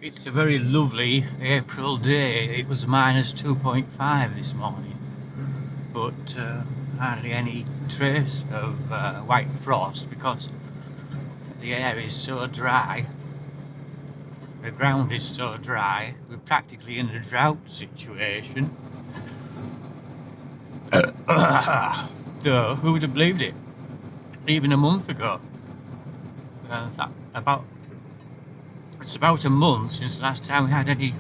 It's a very lovely April day. It was minus 2.5 this morning, but hardly any trace of white frost because the air is so dry. The ground is so dry. We're practically in a drought situation. Though, who would have believed it? Even a month ago. It's about a month since the last time we had any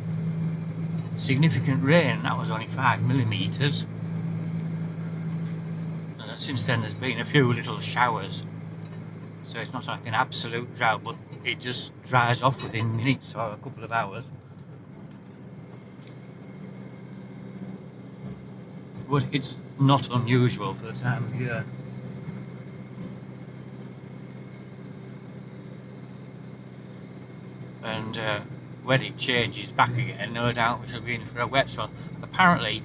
significant rain. That was only 5 millimetres. Since then there's been a few little showers. So it's not like an absolute drought, but it just dries off within minutes or a couple of hours. But it's not unusual for the time of year. And when it changes back again, no doubt we shall be in for a wet spell. Apparently,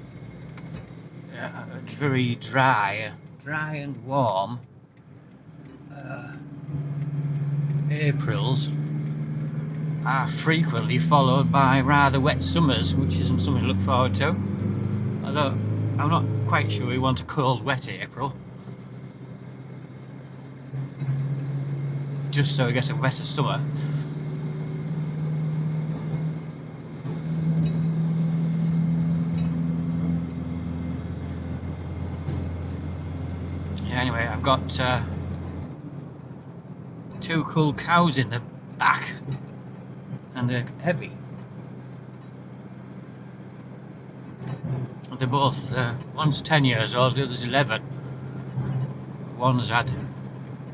very dry and warm Aprils are frequently followed by rather wet summers, which isn't something to look forward to. Although I'm not quite sure we want a cold, wet April. Just so we get a wetter summer. Anyway, I've got 2 cool cows in the back, and they're heavy. They're both, one's 10 years old, the other's 11. One's had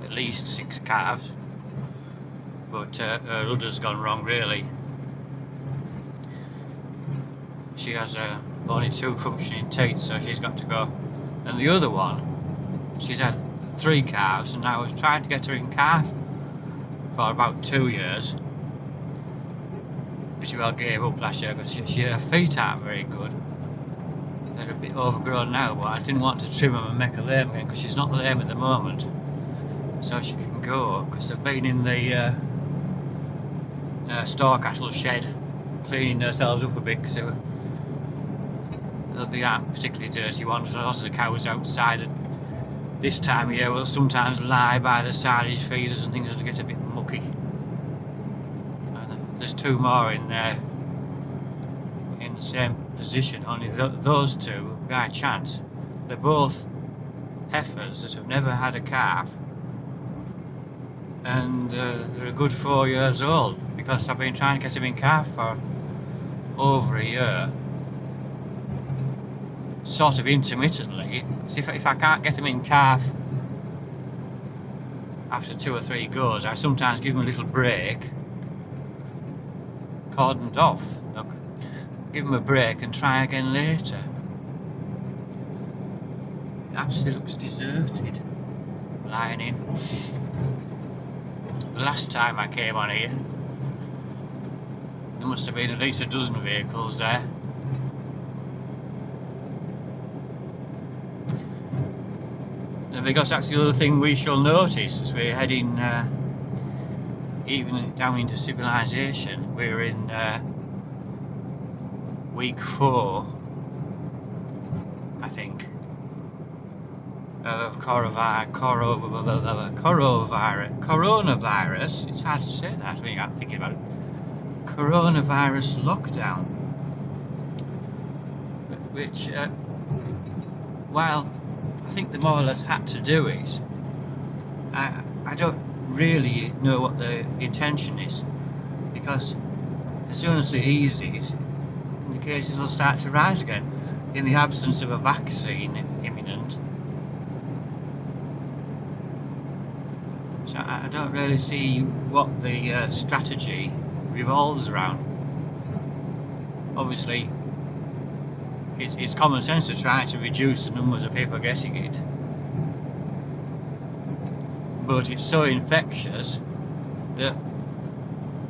at least 6 calves, but her udder's gone wrong, really. She has only 2 functioning teats, so she's got to go. And the other one, she's had 3 calves, and I was trying to get her in calf for about 2 years. But she well gave up last year because her feet aren't very good. They're a bit overgrown now, but I didn't want to trim them and make her lame again because she's not lame at the moment. So she can go, because they've been in the store cattle shed cleaning themselves up a bit because they aren't particularly dirty ones. A lot of the cows outside at this time of year will sometimes lie by the silage feeders and things that get a bit mucky. And there's 2 more in there in the same position, only those 2, by chance, they're both heifers that have never had a calf, and they're a good 4 years old, because I've been trying to get them in calf for over a year, sort of intermittently, because if I can't get them in calf after 2 or 3 goes, I sometimes give them a little break, cordoned off. Look, give them a break and try again later. It absolutely looks deserted, lying in. The last time I came on here, there must have been at least a dozen vehicles there. Because that's the other thing we shall notice as we're heading even down into civilization. We're in week 4, I think, of coronavirus. It's hard to say that when you're thinking about it. Coronavirus lockdown, which, while I think they more or less had to do it, I don't really know what the intention is, because as soon as they ease it, the cases will start to rise again in the absence of a vaccine imminent. So I don't really see what the strategy revolves around. Obviously, it's common sense to try to reduce the numbers of people getting it, but it's so infectious that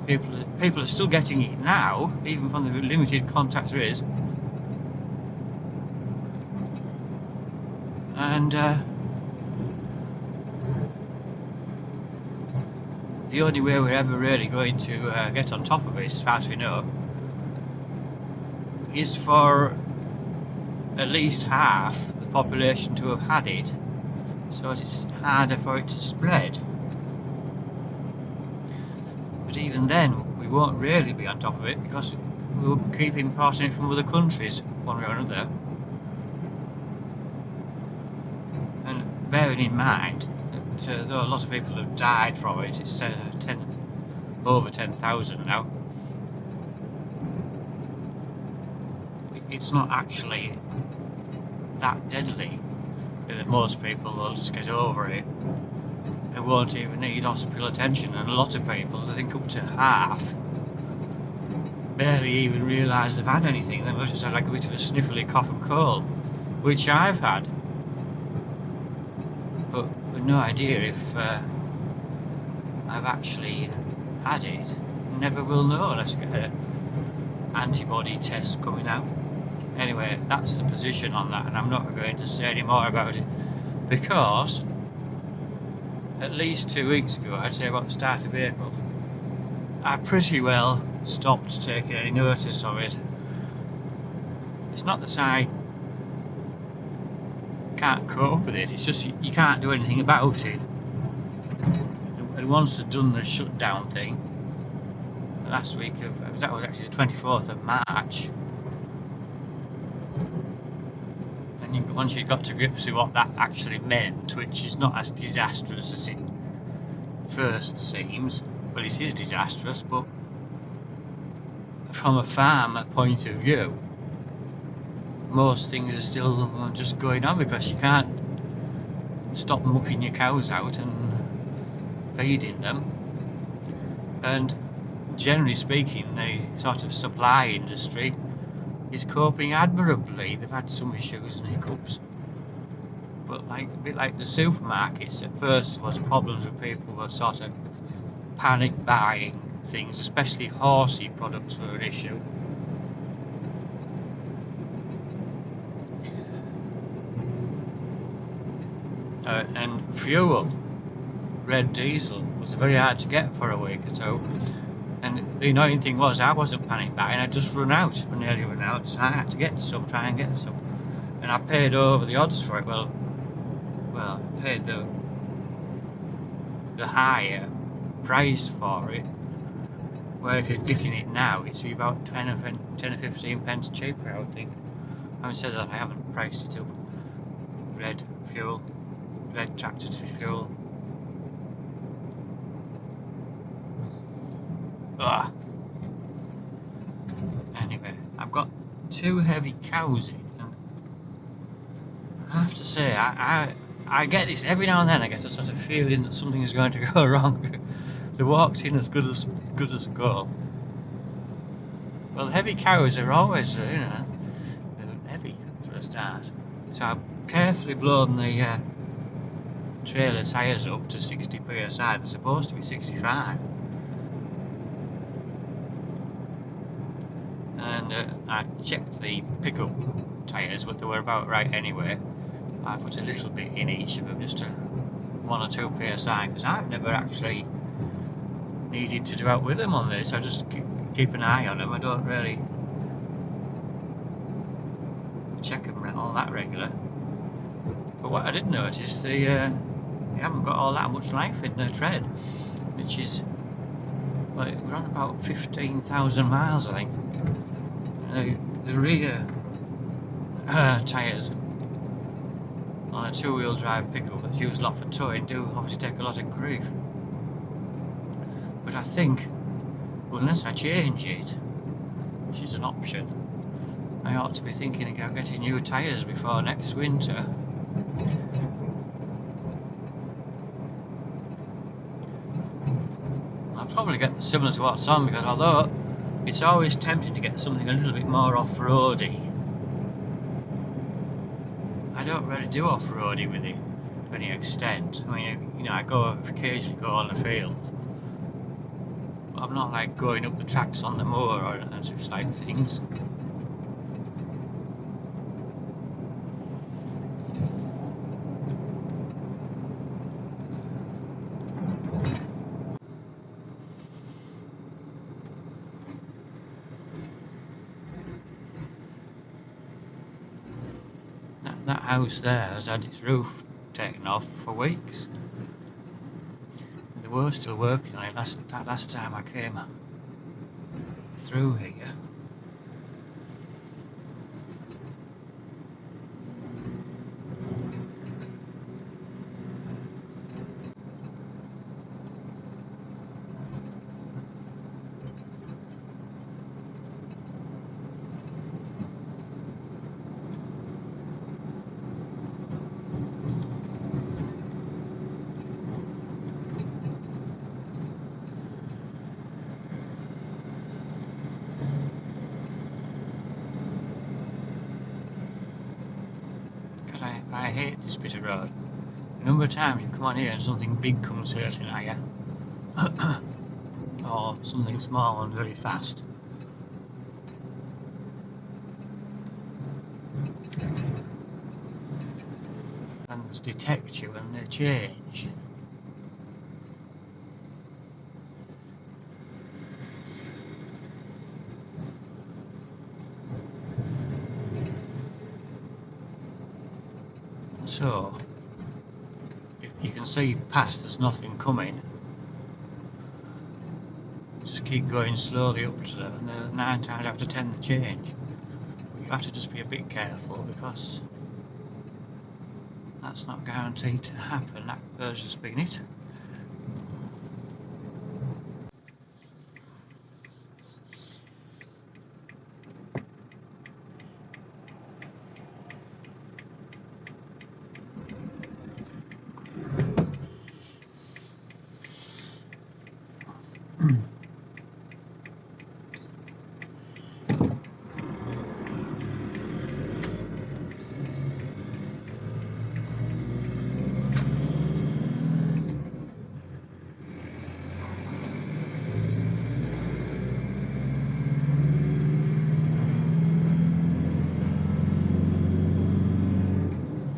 people are still getting it now, even from the limited contact there is, and the only way we're ever really going to get on top of it, as far as we know, is for at least half the population to have had it, so it's harder for it to spread. But even then, we won't really be on top of it because we'll keep importing it from other countries, one way or another. And bearing in mind that though a lot of people have died from it, it's over 10,000 now, it's not actually that deadly. That most people will just get over it and won't even need hospital attention, and a lot of people, I think up to half, barely even realise they've had anything. They must just have like a bit of a sniffly cough and cold, which I've had, but with no idea if I've actually had it. Never will know unless I get an antibody test coming out. Anyway, that's the position on that, and I'm not going to say any more about it because at least 2 weeks ago, I'd say about the start of April, I pretty well stopped taking any notice of it. It's not that I can't cope with it, it's just you can't do anything about it. And once they've done the shutdown thing, last week that was actually the 24th of March, and once you got to grips with what that actually meant, which is not as disastrous as it first seems. Well, it is disastrous, but from a farmer point of view, most things are still just going on because you can't stop mucking your cows out and feeding them. And generally speaking, the sort of supply industry is coping admirably. They've had some issues and hiccups, but a bit like the supermarkets, at first there was problems with people who were sort of panic buying things, especially horsey products were an issue. And fuel, red diesel, was very hard to get for a week or two. And the annoying thing was, I wasn't panic buying, I'd just run out, I nearly run out, so I had to try and get some. And I paid over the odds for it. Well, I paid the higher price for it, where if you're getting it now, it's about 10 or 15 pence cheaper, I would think. Having said that, I haven't priced it up. Red tractor fuel. Ugh. Anyway, I've got 2 heavy cows in, and I have to say, I get this every now and then. I get a sort of feeling that something is going to go wrong. The walk's in as good as go. Well, heavy cows are always, they're heavy for a start. So I've carefully blown the trailer tyres up to 60 psi. They're supposed to be 65. And I checked the pickup tyres, but they were about right anyway. I put a little bit in each of them, just 1 or 2 psi, because I've never actually needed to do out with them on this. I just keep an eye on them. I don't really check them all that regular. But what I did notice, they haven't got all that much life in their tread, which is, well, we're on about 15,000 miles, I think. The rear tyres on a 2-wheel drive pickup that's used a lot for towing do obviously take a lot of grief. But I think, unless I change it, which is an option, I ought to be thinking about getting new tyres before next winter. I'll probably get similar to what's on, because although it's always tempting to get something a little bit more off-roady, I don't really do off-roady with it to any extent. I mean, I occasionally go on the field, but I'm not like going up the tracks on the moor and such like things. That house there has had its roof taken off for weeks. They were still working on it last time I came through here. I hate this bit of road. A number of times you come on here and something big comes hurtling at you. Or something small and very fast. And they detect you and they change. So, if you can see past there's nothing coming, just keep going slowly up to them, and 9 times out of 10 they change. You have to just be a bit careful because that's not guaranteed to happen. That bird's just been it.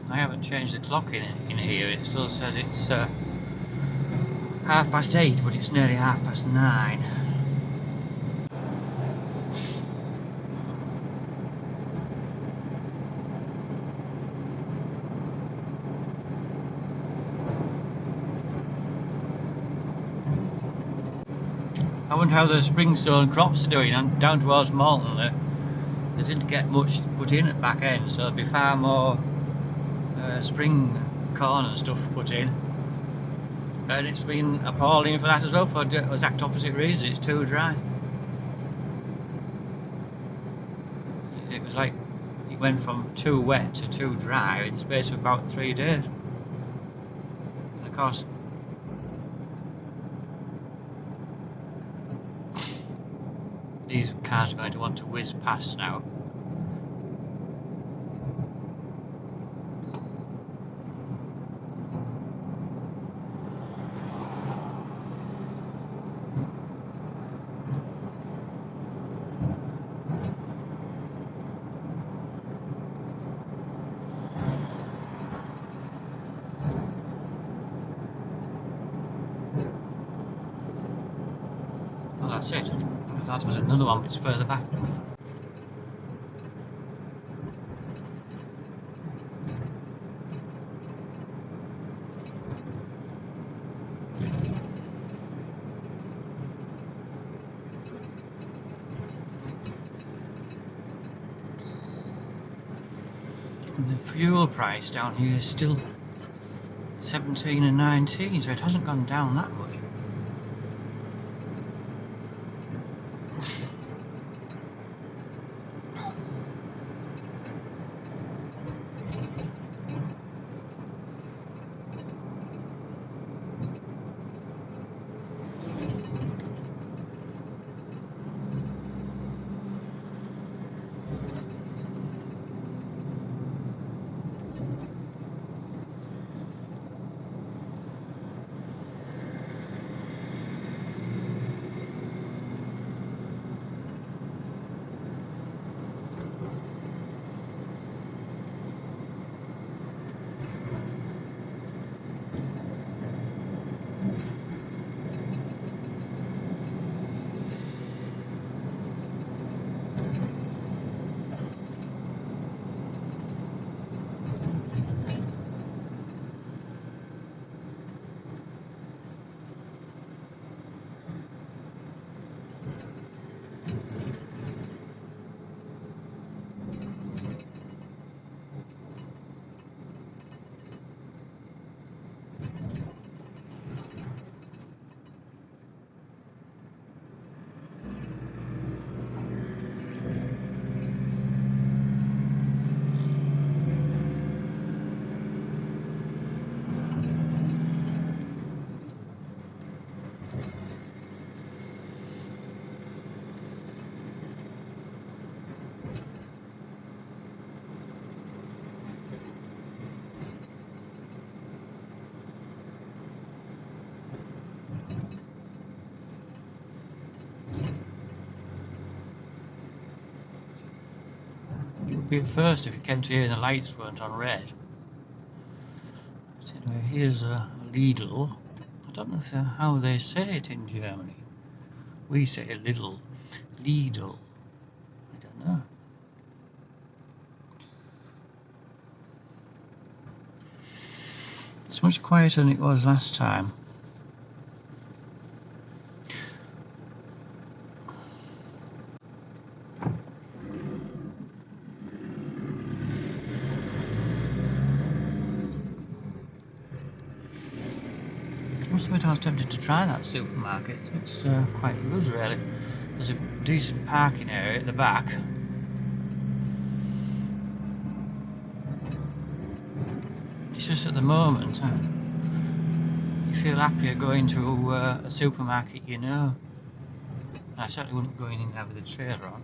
I haven't changed the clock in here. It still says it's 8:30, but it's nearly 9:30. I wonder how the spring-sown crops are doing. And down towards Malton, they didn't get much put in at the back end, so there'll be far more spring corn and stuff put in. And it's been appalling for that as well, for the exact opposite reason. It's too dry. It was like it went from too wet to too dry in the space of about 3 days. And of course, these cars are going to want to whiz past now. Well, that's it. I thought there was another one, but it's further back. And the fuel price down here is still 17 and 19, so it hasn't gone down that much. would be at first if you came to here and the lights weren't on red. But anyway, here's a Lidl. I don't know how they say it in Germany. We say Lidl. Lidl. I don't know. It's much quieter than it was last time. I must admit I was tempted to try that supermarket. It looks quite good, really. There's a decent parking area at the back. It's just at the moment, you feel happier going to a supermarket, you know. And I certainly wouldn't go in there with a trailer on.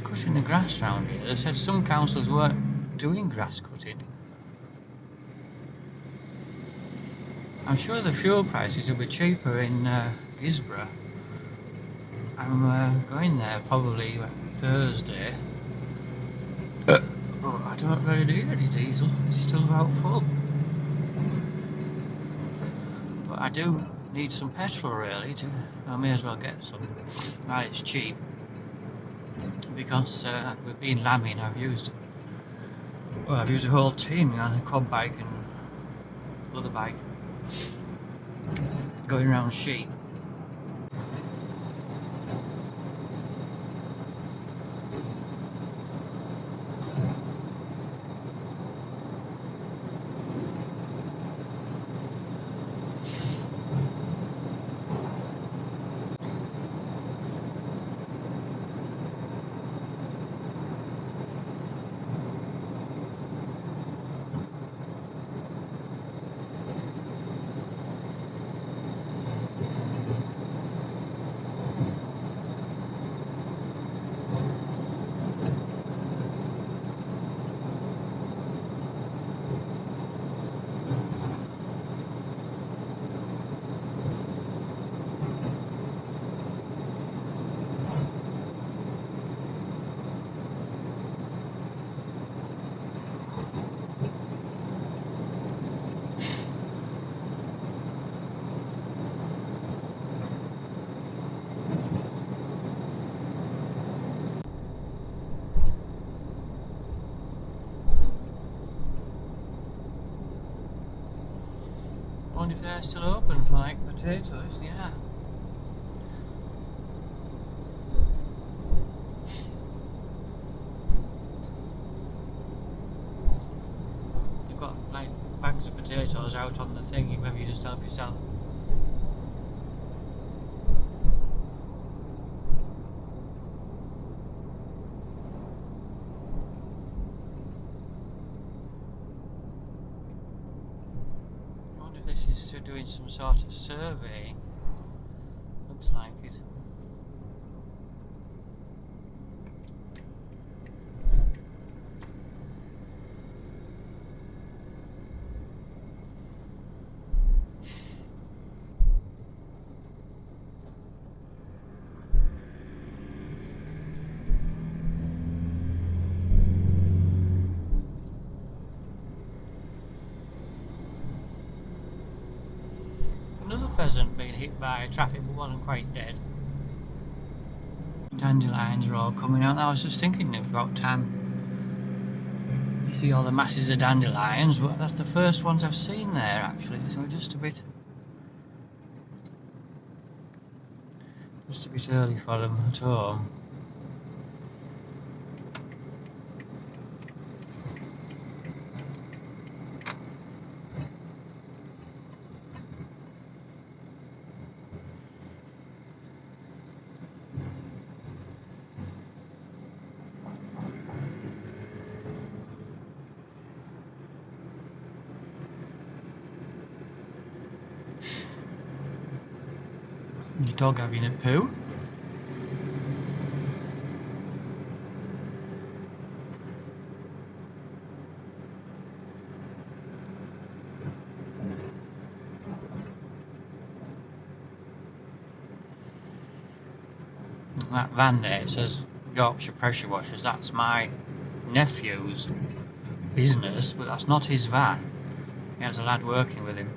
Cutting the grass around here. They said some councils weren't doing grass cutting. I'm sure the fuel prices will be cheaper in Gisborough. I'm going there probably Thursday. But I don't really need any diesel. It's still about full. But I do need some petrol really. I may as well get some while it's cheap. Because we've been lambing, I've used a whole team on a quad bike and other bike going around sheep. I wonder if they're still open for like potatoes, yeah. You've got like bags of potatoes out on the thingy, maybe you just help yourself. This is doing some sort of surveying. Looks like it. Another pheasant being hit by traffic but wasn't quite dead. Dandelions are all coming out. I was just thinking it was about time. You see all the masses of dandelions, but that's the first ones I've seen there actually, so just a bit early for them at home. Your dog having a poo? That van there, it says Yorkshire Pressure Washers. That's my nephew's business, but that's not his van. He has a lad working with him.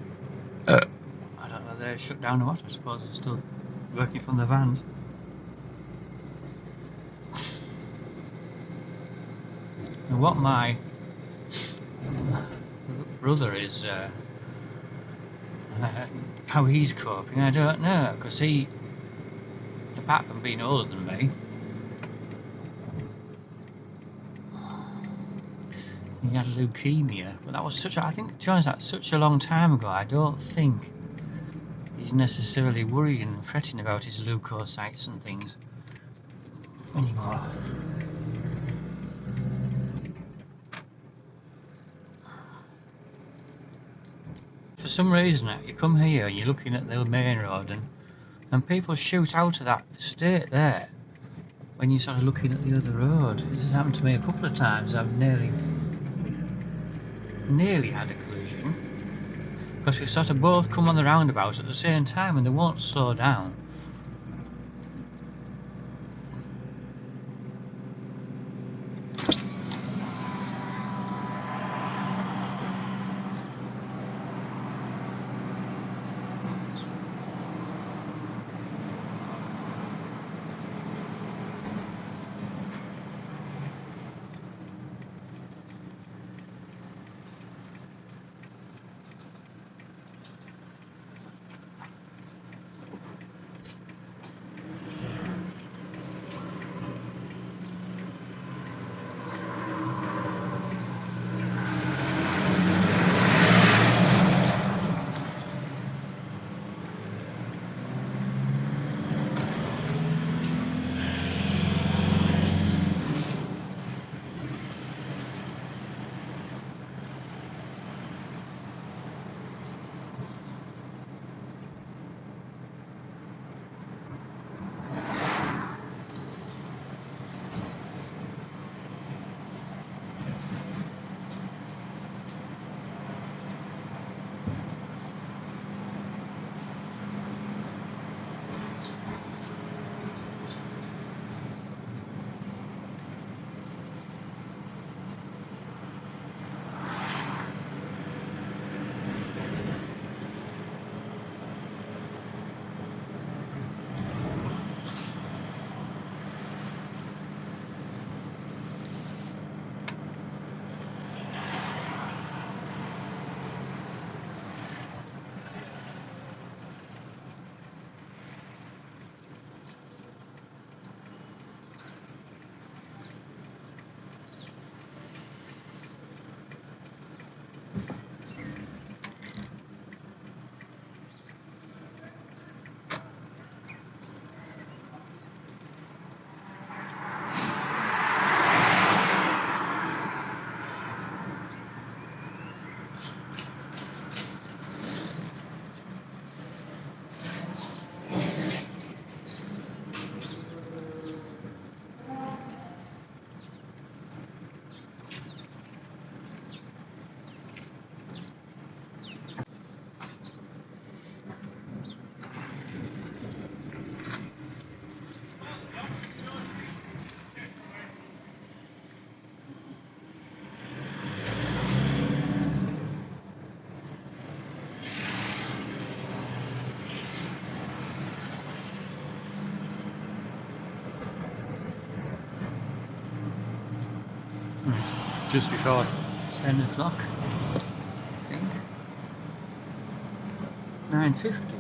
I don't know, they're shut down or what. I suppose they're still working from the vans. And what my brother is, how he's coping, I don't know, because he, apart from being older than me, he had leukemia. But that was such a, I think, to be honest, that's such a long time ago. I don't think he's necessarily worrying and fretting about his leukocytes and things anymore. For some reason, you come here and you're looking at the main road and people shoot out of that estate there when you're sort of looking at the other road. This has happened to me a couple of times. I've nearly had a collision because we sort of both come on the roundabout at the same time and they won't slow down. Just before 10 o'clock, I think. 9:50.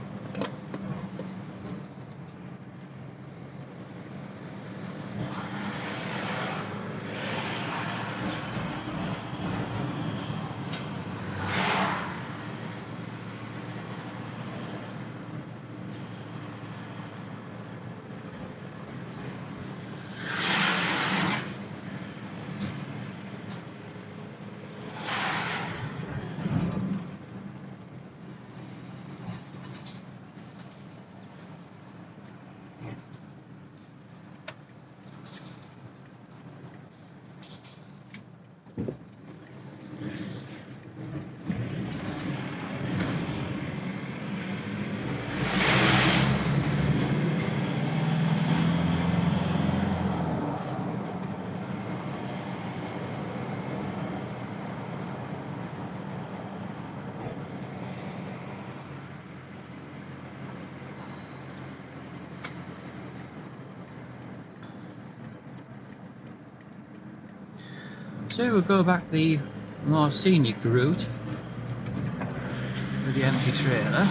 So we'll go back the more scenic route with the empty trailer.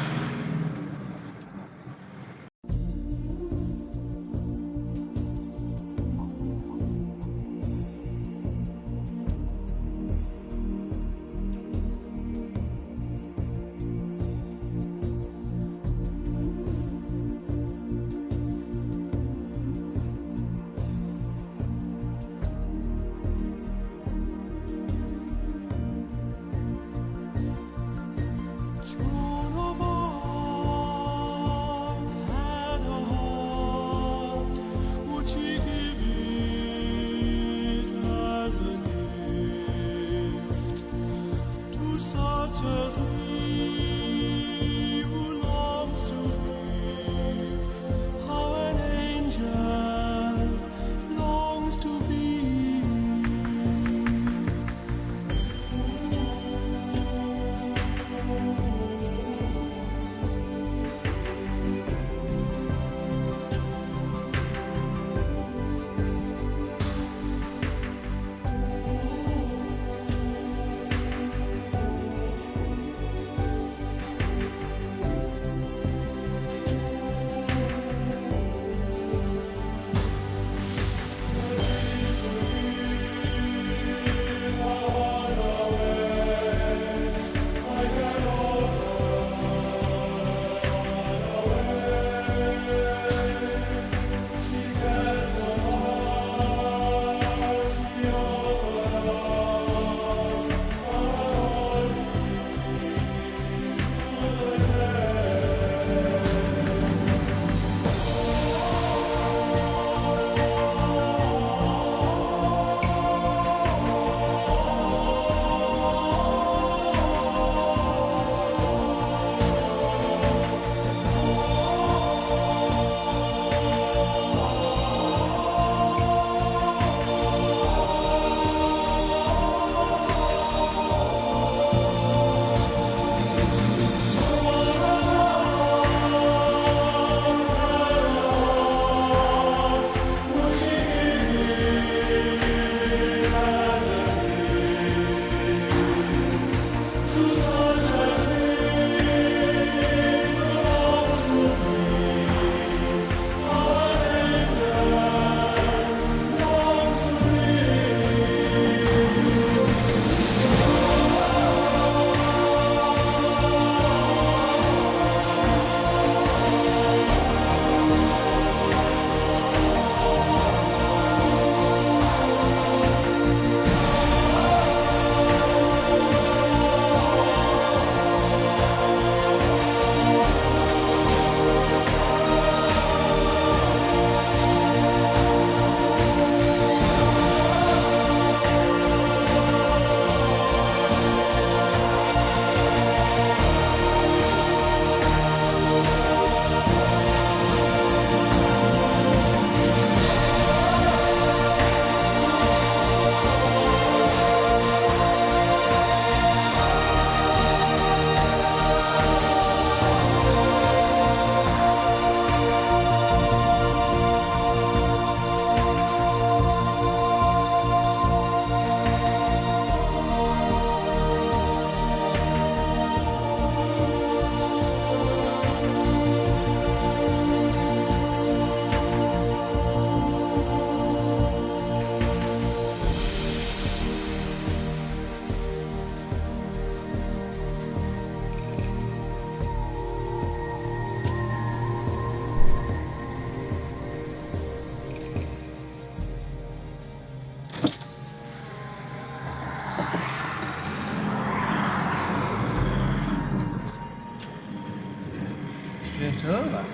Straight over.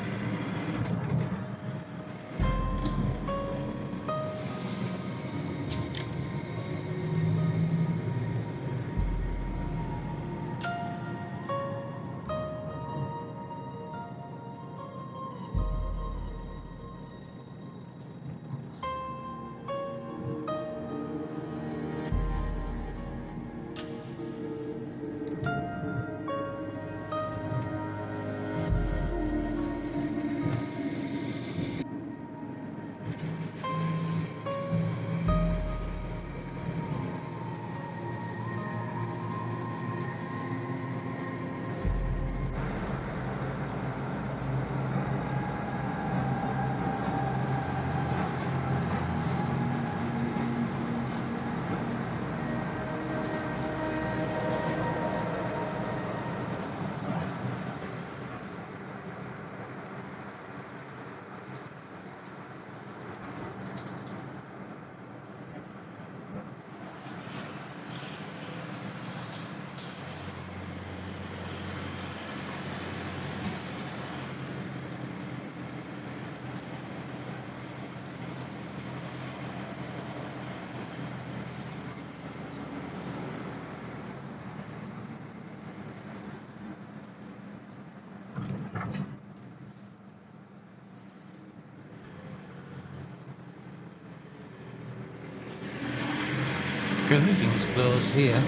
Everything's closed here.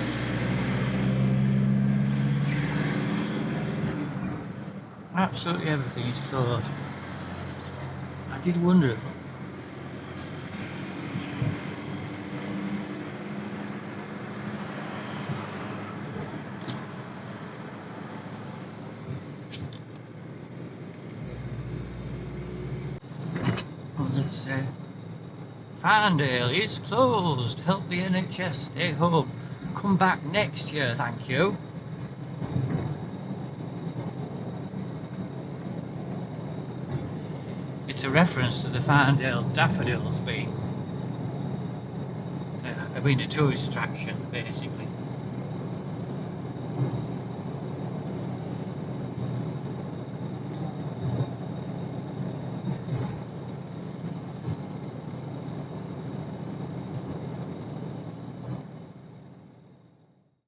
Absolutely everything is closed. I did wonder if... What does it say? Farndale is closed. Help the NHS stay home. Come back next year, thank you. It's a reference to the Farndale daffodils being a tourist attraction, basically.